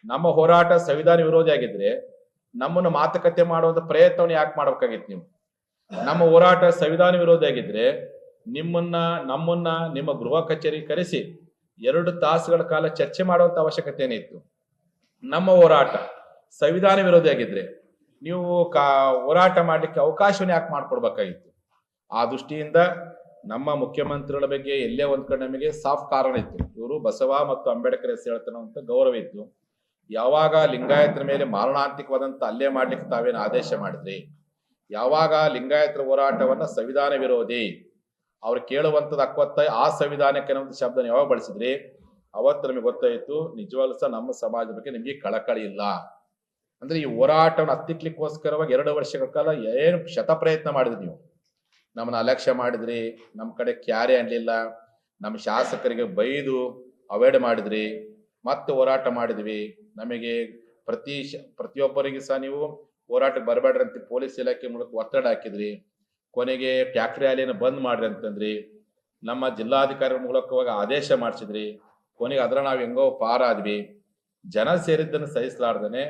ನಮ್ಮ ಹೋರಾಟ ಸಂವಿಧಾನ ವಿರೋಧಿ ಆಗಿದ್ರೆ ನಮ್ಮನ್ನು ಮಾತುಕತೆ ಮಾಡುವಂತ ಪ್ರಯತ್ನವನ್ನು ಯಾಕೆ ಮಾಡ್ಬೇಕಾಗಿತ್ತು ನೀವು? ನಮ್ಮ ಹೋರಾಟ ಸಂವಿಧಾನ ವಿರೋಧಿ ಆಗಿದ್ರೆ ನಮ್ಮನ್ನ ನಿಮ್ಮ ಗೃಹ ಕಚೇರಿ ಕರೆಸಿ 2 ತಾಸುಗಳ ಕಾಲ ಚರ್ಚೆ ಮಾಡುವಂತ ಅವಶ್ಯಕತೆ ಏನಿತ್ತು? ನಮ್ಮ ಹೋರಾಟ ಸಂವಿಧಾನ ವಿರೋಧಿ ಆಗಿದ್ರೆ ನೀವು ಹೋರಾಟ ಮಾಡ್ಲಿಕ್ಕೆ ಅವಕಾಶವನ್ನು ಯಾಕೆ ಮಾಡ್ಕೊಡ್ಬೇಕಾಗಿತ್ತು? ಆ ದೃಷ್ಟಿಯಿಂದ ನಮ್ಮ ಮುಖ್ಯಮಂತ್ರಿಗಳ ಬಗ್ಗೆ ಎಲ್ಲೇ ಒಂದ್ ಕಡೆ ನಮಗೆ ಸಾಫ್ ಕಾರಣ ಇತ್ತು. ಇವರು ಬಸವ ಮತ್ತು ಅಂಬೇಡ್ಕರ್ ಹೆಸರು ಹೇಳ್ತಾನಂತ ಗೌರವ ಇತ್ತು. ಯಾವಾಗ ಲಿಂಗಾಯತರ ಮೇಲೆ ಮಾರಣಾಂತಿಕವಾದಂತ ಹಲ್ಲೆ ಮಾಡ್ಲಿಕ್ಕೆ ತಾವೇನು ಆದೇಶ ಮಾಡಿದ್ರಿ? ಯಾವಾಗ ಲಿಂಗಾಯತರ ಹೋರಾಟವನ್ನ ಸಂವಿಧಾನ ವಿರೋಧಿ ಅವ್ರು ಕೇಳುವಂಥದ್ದು ಅಕ್ವತ್ತಾಯ ಆ ಸಂವಿಧಾನಕ್ಕೆ ಅನ್ನೋ ಶಬ್ದನ ಯಾವಾಗ ಬಳಸಿದ್ರಿ? ಅವತ್ತು ನಮಗೆ ಗೊತ್ತಾಯಿತು ನಿಜವಾಗ್ಲೂ ಸಹ ನಮ್ಮ ಸಮಾಜದ ಬಗ್ಗೆ ನಿಮ್ಗೆ ಕಳಕಳಿ ಇಲ್ಲ. ಅಂದ್ರೆ ಈ ಹೋರಾಟವನ್ನು ಹತ್ತಿಕ್ಲಿಕ್ಕೋಸ್ಕರವಾಗಿ 2 ವರ್ಷಗಳ ಕಾಲ ಏನು ಶತ ಪ್ರಯತ್ನ ಮಾಡಿದ್ರಿ ನೀವು. ನಮ್ಮನ್ನ ಅಲಕ್ಷ್ಯ ಮಾಡಿದ್ರಿ, ನಮ್ಮ ಕಡೆ ಕ್ಯಾರೆ ಅನ್ಲಿಲ್ಲ, ನಮ್ಮ ಶಾಸಕರಿಗೆ ಬೈದು ಅವಾಯ್ಡ್ ಮಾಡಿದ್ರಿ, ಮತ್ತೆ ಹೋರಾಟ ಮಾಡಿದ್ವಿ. ನಮಗೆ ಪ್ರತಿಯೊಬ್ಬರಿಗೆ ಸಹ ನೀವು ಹೋರಾಟಕ್ಕೆ ಬರಬೇಡ್ರಿ ಅಂತ ಪೊಲೀಸ್ ಇಲಾಖೆ ಮೂಲಕ ಒತ್ತಡ ಹಾಕಿದ್ರಿ. ಕೊನೆಗೆ ಟ್ಯಾಕ್ಟ್ರಿ ರ್ಯಾಲಿಯನ್ನು ಬಂದ್ ಮಾಡ್ರಿ ಅಂತಂದ್ರಿ. ನಮ್ಮ ಜಿಲ್ಲಾಧಿಕಾರಿ ಮೂಲಕವಾಗಿ ಆದೇಶ ಮಾಡಿಸಿದ್ರಿ. ಕೊನೆಗೆ ಅದರ ನಾವು ಹೆಂಗೋ ಪಾರಾದ್ವಿ. ಜನ ಸೇರಿದ್ದನ್ನು ಸಹಿಸಲಾರ್ದನೆ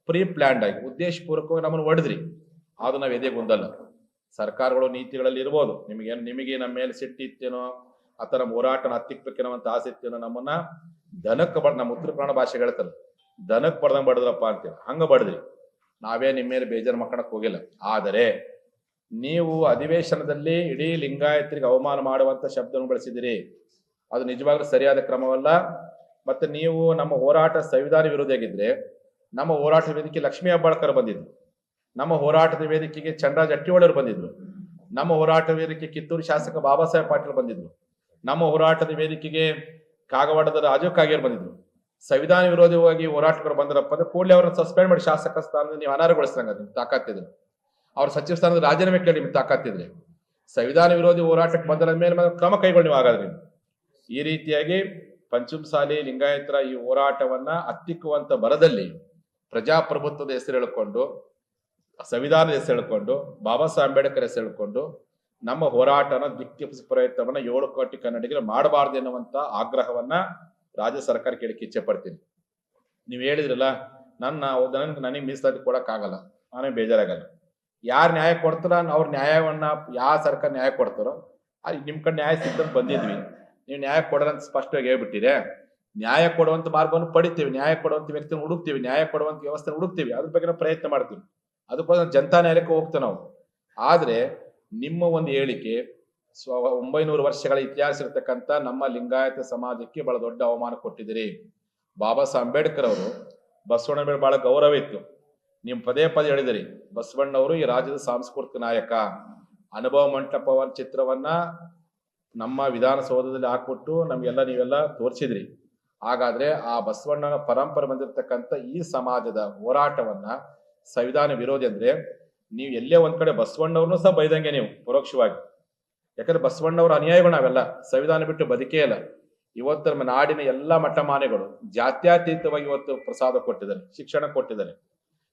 ಪ್ರೀ ಪ್ಲಾನ್ಡ್ ಆಗಿ ಉದ್ದೇಶಪೂರ್ವಕವಾಗಿ ನಮ್ಮನ್ನು ಹೊಡೆದ್ರಿ. ಅದು ನಾವು ಎದೆಗುಂದಲ್ಲ. ಸರ್ಕಾರಗಳು ನೀತಿಗಳಲ್ಲಿ ಇರ್ಬೋದು, ನಿಮಗೆ ನಮ್ಮ ಮೇಲೆ ಸಿಟ್ಟಿತ್ತೇನೋ ಅಥವಾ ನಮ್ಮ ಹೋರಾಟನ ಹತ್ತಿಕ್ಬೇಕೇನೋ ಅಂತ ಆಸೆ ಇತ್ತೇನೋ, ನಮ್ಮನ್ನ ದನಕ್ಕೆ ನಮ್ಮ ಉತ್ತರ ಕನ್ನಡ ಭಾಷೆ ಹೇಳ್ತಾರೆ, ದನಕ್ಕೆ ಬಡ್ದಂಗ್ ಬಡದ್ರಪ್ಪ ಅಂತೇಳಿ ಹಂಗ ಬಡದ್ರಿ. ನಾವೇ ನಿಮ್ಮ ಮೇಲೆ ಬೇಜಾರು ಮಾಡ್ಕೊಳಕ್ ಹೋಗಿಲ್ಲ. ಆದರೆ ನೀವು ಅಧಿವೇಶನದಲ್ಲಿ ಇಡೀ ಲಿಂಗಾಯತರಿಗೆ ಅವಮಾನ ಮಾಡುವಂತ ಶಬ್ದವನ್ನು ಬಳಸಿದಿರಿ. ಅದು ನಿಜವಾಗ್ಲೂ ಸರಿಯಾದ ಕ್ರಮವಲ್ಲ. ಮತ್ತೆ ನೀವು ನಮ್ಮ ಹೋರಾಟ ಸಂವಿಧಾನ ವಿರೋಧಿಯಾಗಿದ್ರೆ ನಮ್ಮ ಹೋರಾಟದ ವೇದಿಕೆ ಲಕ್ಷ್ಮೀ ಹೆಬ್ಬಾಳ್ಕರ್ ಬಂದಿದ್ರು, ನಮ್ಮ ಹೋರಾಟದ ವೇದಿಕೆಗೆ ಚಂದ್ರರಾಜ್ ಅಟ್ಟಿಹೊಳೆಯವರು ಬಂದಿದ್ರು, ನಮ್ಮ ಹೋರಾಟದ ವೇದಿಕೆ ಕಿತ್ತೂರು ಶಾಸಕ ಬಾಬಾ ಸಾಹೇಬ್ ಪಾಟೀಲ್ ಬಂದಿದ್ರು, ನಮ್ಮ ಹೋರಾಟದ ವೇದಿಕೆಗೆ ಕಾಗವಾಡದ ರಾಜೀವ್ ಕಾಗೇರ್ ಬಂದಿದ್ರು. ಸಂವಿಧಾನ ವಿರೋಧವಾಗಿ ಹೋರಾಟಗಾರರು ಬಂದ್ರಪ್ಪ ಅಂದ್ರೆ ಕೂಡಲೇ ಅವ್ರನ್ನ ಸಸ್ಪೆಂಡ್ ಮಾಡಿ ಶಾಸಕ ಸ್ಥಾನದಿಂದ ನೀವು ಅನರ್ಹಗೊಳಿಸಿದಂಗ ನಿಮ್ಗೆ ತಾಕತ್ತಿದ್ರು. ಅವ್ರ ಸಚಿವ ಸ್ಥಾನದ ರಾಜೀನಾಮೆ ಕೇಳಿ ನಿಮ್ಗೆ ತಾಕತ್ತಿದ್ರೆ. ಸಂವಿಧಾನ ವಿರೋಧಿ ಹೋರಾಟಕ್ಕೆ ಬಂದ ಮೇಲೆ ಕ್ರಮ ಕೈಗೊಳ್ಳಿ ನೀವು ಹಾಗಾದ್ರೆ. ಈ ರೀತಿಯಾಗಿ ಪಂಚಮಸಾಲಿ ಲಿಂಗಾಯತರ ಈ ಹೋರಾಟವನ್ನ ಹತ್ತಿಕ್ಕುವಂತ ಬರದಲ್ಲಿ ಪ್ರಜಾಪ್ರಭುತ್ವದ ಹೆಸರು ಹೇಳಿಕೊಂಡು, ಸಂವಿಧಾನದ ಹೆಸರು ಹೇಳಿಕೊಂಡು, ಬಾಬಾ ಸಾಹೇಬ್ ಅಂಬೇಡ್ಕರ್ ಹೆಸರು ಹೇಳಿಕೊಂಡು ನಮ್ಮ ಹೋರಾಟನ ದಿಕ್ಕಿಪಿಸ ಪ್ರಯತ್ನವನ್ನ 7 ಕೋಟಿ ಕನ್ನಡಿಗರು ಮಾಡಬಾರ್ದು ಎನ್ನುವಂತ ಆಗ್ರಹವನ್ನ ರಾಜ್ಯ ಸರ್ಕಾರ ಕೇಳಕ್ಕೆ ಇಚ್ಛೆ ಪಡ್ತೀನಿ. ನೀವು ಹೇಳಿದ್ರಲ್ಲ ನನಗೆ ಮೀಸಲಾತಿ ಕೊಡಕ್ ಆಗಲ್ಲ, ನಾನೇ ಬೇಜಾರಾಗಲ್ಲ. ಯಾರು ನ್ಯಾಯ ಕೊಡ್ತಾರ ಅವ್ರ ನ್ಯಾಯವನ್ನ ಯಾವ ಸರ್ಕಾರ ನ್ಯಾಯ ಕೊಡ್ತಾರೋ ನಿಮ್ ಕಡೆ ನ್ಯಾಯ ಸಿದ್ಧಂತ ಬಂದಿದ್ವಿ. ನೀವು ನ್ಯಾಯ ಕೊಡೋದಂತ ಸ್ಪಷ್ಟವಾಗಿ ಹೇಳ್ಬಿಟ್ಟಿದೆ. ನ್ಯಾಯ ಕೊಡುವಂತ ಮಾರ್ಗವನ್ನು ಪಡಿತೀವಿ, ನ್ಯಾಯ ಕೊಡುವಂತ ವ್ಯಕ್ತಿನ ಹುಡುಕ್ತೀವಿ, ನ್ಯಾಯ ಕೊಡುವಂತ ವ್ಯವಸ್ಥೆ ಹುಡುಕ್ತೀವಿ, ಅದ್ರ ಬಗ್ಗೆ ನಾವು ಪ್ರಯತ್ನ ಮಾಡ್ತೀವಿ. ಅದಕ್ಕೋಸ್ಕರ ಜನತಾ ನ್ಯಾಯಾಲಯಕ್ಕೆ ಹೋಗ್ತೇವೆ ನಾವು. ಆದ್ರೆ ನಿಮ್ಮ ಒಂದು ಹೇಳಿಕೆ 900 ವರ್ಷಗಳ ಇತಿಹಾಸ ಇರತಕ್ಕಂತ ನಮ್ಮ ಲಿಂಗಾಯತ ಸಮಾಜಕ್ಕೆ ಬಹಳ ದೊಡ್ಡ ಅವಮಾನ ಕೊಟ್ಟಿದ್ದೀರಿ. ಬಾಬಾ ಸಾಹೇಬ್ ಅಂಬೇಡ್ಕರ್ ಅವರು ಬಸವಣ್ಣ ಮೇಲೆ ಬಹಳ ಗೌರವ ಇತ್ತು. ನೀವು ಪದೇ ಹೇಳಿದಿರಿ ಬಸವಣ್ಣವರು ಈ ರಾಜ್ಯದ ಸಾಂಸ್ಕೃತಿಕ ನಾಯಕ. ಅನುಭವ ಮಂಟಪವನ್ನ ಚಿತ್ರವನ್ನ ನಮ್ಮ ವಿಧಾನಸೌಧದಲ್ಲಿ ಹಾಕ್ಬಿಟ್ಟು ನಮ್ಗೆಲ್ಲ ನೀವೆಲ್ಲ ತೋರಿಸಿದ್ರಿ. ಹಾಗಾದ್ರೆ ಆ ಬಸವಣ್ಣನ ಪರಂಪರೆ ಬಂದಿರತಕ್ಕಂಥ ಈ ಸಮಾಜದ ಹೋರಾಟವನ್ನ ಸಂವಿಧಾನ ವಿರೋಧಿ ಅಂದ್ರೆ ನೀವು ಎಲ್ಲೇ ಒಂದ್ ಕಡೆ ಬಸವಣ್ಣವ್ರನ್ನೂ ಸಹ ಬೈದಂಗೆ ನೀವು ಪರೋಕ್ಷವಾಗಿ. ಯಾಕಂದ್ರೆ ಬಸವಣ್ಣವ್ರ ಅನ್ಯಾಯಗಳು ನಾವೆಲ್ಲ ಸಂವಿಧಾನ ಬಿಟ್ಟು ಬದುಕೇ ಇಲ್ಲ. ಇವತ್ತು ನಮ್ಮ ನಾಡಿನ ಎಲ್ಲಾ ಮಠಮಾನೆಗಳು ಜಾತ್ಯತೀತವಾಗಿ ಇವತ್ತು ಪ್ರಸಾದ ಕೊಟ್ಟಿದ್ದಾರೆ, ಶಿಕ್ಷಣ ಕೊಟ್ಟಿದ್ದಾರೆ.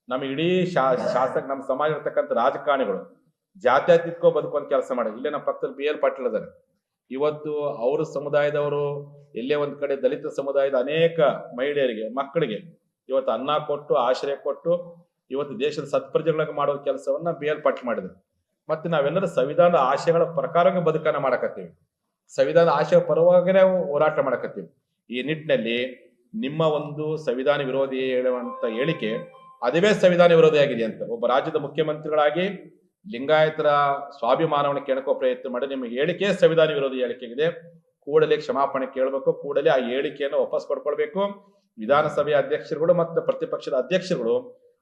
ನಮ್ಮ ಇಡೀ ಶಾಸಕ ನಮ್ಮ ಸಮಾಜ ಇರ್ತಕ್ಕಂಥ ರಾಜಕಾರಣಿಗಳು ಜಾತ್ಯತೀತಕ್ಕೋ ಬದುಕುವಂತ ಕೆಲಸ ಮಾಡಿ. ಇಲ್ಲೇ ನಮ್ಮ ಪಕ್ಕದಲ್ಲಿ BL ಪಾಟೀಲ್ ಇದ್ದಾರೆ. ಇವತ್ತು ಅವ್ರ ಸಮುದಾಯದವರು ಎಲ್ಲೇ ಒಂದ್ ಕಡೆ ದಲಿತ ಸಮುದಾಯದ ಅನೇಕ ಮಹಿಳೆಯರಿಗೆ ಮಕ್ಕಳಿಗೆ ಇವತ್ತು ಅನ್ನ ಕೊಟ್ಟು ಆಶ್ರಯ ಕೊಟ್ಟು ಇವತ್ತು ದೇಶದ ಸತ್ಪ್ರಜೆಗಳಾಗಿ ಮಾಡೋ ಕೆಲಸವನ್ನ BL ಪಾಟೀಲ್ ಮಾಡಿದ್ರು. ಮತ್ತೆ ನಾವೆಲ್ಲರೂ ಸಂವಿಧಾನದ ಆಶಯಗಳ ಪ್ರಕಾರವಾಗಿ ಬದುಕನ್ನ ಮಾಡಕತ್ತೀವಿ, ಸಂವಿಧಾನದ ಆಶಯ ಪರವಾಗಿನೇ ಹೋರಾಟ ಮಾಡಕತ್ತೀವಿ. ಈ ನಿಟ್ಟಿನಲ್ಲಿ ನಿಮ್ಮ ಒಂದು ಸಂವಿಧಾನ ವಿರೋಧಿ ಹೇಳುವಂತ ಹೇಳಿಕೆ ಅದುವೇ ಸಂವಿಧಾನ ವಿರೋಧಿ ಆಗಿದೆ ಅಂತ ಒಬ್ಬ ರಾಜ್ಯದ ಮುಖ್ಯಮಂತ್ರಿಗಳಾಗಿ ಲಿಂಗಾಯತರ ಸ್ವಾಭಿಮಾನವನ್ನು ಕೆಣಕೋ ಪ್ರಯತ್ನ ಮಾಡಿ ನಿಮ್ಮ ಹೇಳಿಕೆ ಸಂವಿಧಾನ ವಿರೋಧಿ ಹೇಳಿಕೆಗಿದೆ. ಕೂಡಲೇ ಕ್ಷಮಾಪಣೆ ಕೇಳಬೇಕು, ಕೂಡಲೇ ಆ ಹೇಳಿಕೆಯನ್ನು ವಾಪಸ್ ಪಡ್ಕೊಳ್ಬೇಕು. ವಿಧಾನಸಭೆಯ ಅಧ್ಯಕ್ಷರುಗಳು ಮತ್ತು ಪ್ರತಿಪಕ್ಷದ ಅಧ್ಯಕ್ಷರುಗಳು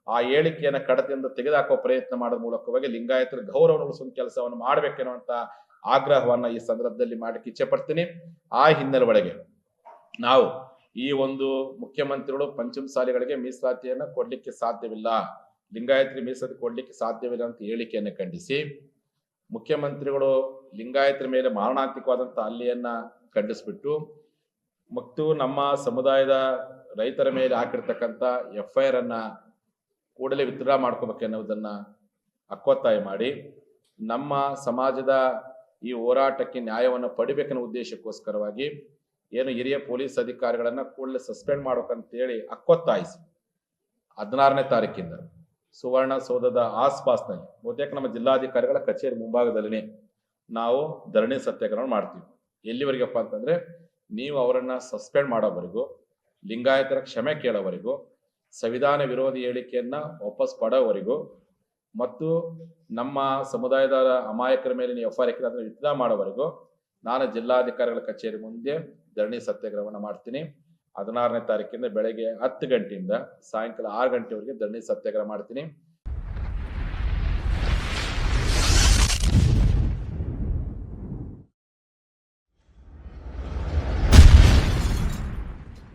ಆ ಹೇಳಿಕೆಯನ್ನ ಕಡತದಿಂದ ತೆಗೆದುಹಾಕುವ ಪ್ರಯತ್ನ ಮಾಡೋದ ಮೂಲಕವಾಗಿ ಲಿಂಗಾಯತರ ಗೌರವ ಉಳಿಸುವ ಕೆಲಸವನ್ನು ಮಾಡ್ಬೇಕೆನ್ನುವಂತ ಆಗ್ರಹವನ್ನ ಈ ಸಂದರ್ಭದಲ್ಲಿ ಮಾಡಲಿಕ್ಕೆ ಇಚ್ಛೆ ಪಡ್ತೀನಿ. ಆ ಹಿನ್ನೆಲೆ ಒಳಗೆ ನಾವು ಈ ಒಂದು ಮುಖ್ಯಮಂತ್ರಿಗಳು ಪಂಚಮಸಾಲಿಗಳಿಗೆ ಮೀಸಲಾತಿಯನ್ನ ಕೊಡ್ಲಿಕ್ಕೆ ಸಾಧ್ಯವಿಲ್ಲ, ಲಿಂಗಾಯತರಿಗೆ ಮೀಸಲಾತಿ ಕೊಡ್ಲಿಕ್ಕೆ ಸಾಧ್ಯವಿಲ್ಲ ಅಂತ ಹೇಳಿಕೆಯನ್ನು ಖಂಡಿಸಿ ಮುಖ್ಯಮಂತ್ರಿಗಳು ಲಿಂಗಾಯತರ ಮೇಲೆ ಮಾರಣಾಂತಿಕವಾದಂತ ಹಲ್ಲೆಯನ್ನ ಖಂಡಿಸ್ಬಿಟ್ಟು ಮತ್ತು ನಮ್ಮ ಸಮುದಾಯದ ರೈತರ ಮೇಲೆ ಹಾಕಿರ್ತಕ್ಕಂಥ FIR ಅನ್ನ ಕೂಡಲೇ ವಿತ್ಡ್ರಾ ಮಾಡ್ಕೋಬೇಕೆನ್ನುವುದನ್ನ ಹಕ್ಕೊತ್ತಾಯ ಮಾಡಿ ನಮ್ಮ ಸಮಾಜದ ಈ ಹೋರಾಟಕ್ಕೆ ನ್ಯಾಯವನ್ನು ಪಡಿಬೇಕೆನ್ನುವ ಉದ್ದೇಶಕ್ಕೋಸ್ಕರವಾಗಿ ಏನು ಹಿರಿಯ ಪೊಲೀಸ್ ಅಧಿಕಾರಿಗಳನ್ನ ಕೂಡಲೇ ಸಸ್ಪೆಂಡ್ ಮಾಡ್ಬೇಕಂತೇಳಿ ಹಕ್ಕೊತ್ತಾಯಿಸಿ 16ನೇ ತಾರೀಕಿಂದ ಸುವರ್ಣಸೌಧದ ಆಸ್ಪಾಸ್ನಲ್ಲಿ ಬಹುತೇಕ ನಮ್ಮ ಜಿಲ್ಲಾಧಿಕಾರಿಗಳ ಕಚೇರಿ ಮುಂಭಾಗದಲ್ಲಿನೇ ನಾವು ಧರಣಿ ಸತ್ಯಾಗ್ರಹ ಮಾಡ್ತೀವಿ. ಎಲ್ಲಿವರೆಗಪ್ಪ ಅಂತಂದ್ರೆ ನೀವು ಅವರನ್ನ ಸಸ್ಪೆಂಡ್ ಮಾಡೋವರೆಗೂ, ಲಿಂಗಾಯತರ ಕ್ಷಮೆ ಕೇಳೋವರೆಗೂ, ಸಂವಿಧಾನ ವಿರೋಧಿ ಹೇಳಿಕೆಯನ್ನ ವಾಪಸ್ ಪಡೋವರೆಗೂ ಮತ್ತು ನಮ್ಮ ಸಮುದಾಯದ ಅಮಾಯಕರ ಮೇಲೆ ನೀವು FIR ಅದನ್ನು ವಿತ್ಡ್ರಾ ಮಾಡೋವರೆಗೂ ನಾನು ಜಿಲ್ಲಾಧಿಕಾರಿಗಳ ಕಚೇರಿ ಮುಂದೆ ಧರಣಿ ಸತ್ಯಾಗ್ರಹವನ್ನು ಮಾಡ್ತೀನಿ. 16ನೇ ತಾರೀಕಿಂದ ಬೆಳಗ್ಗೆ 10 ಗಂಟೆಯಿಂದ ಸಾಯಂಕಾಲ 6 ಗಂಟೆವರೆಗೆ ಧರಣಿ ಸತ್ಯಾಗ್ರಹ ಮಾಡ್ತೀನಿ.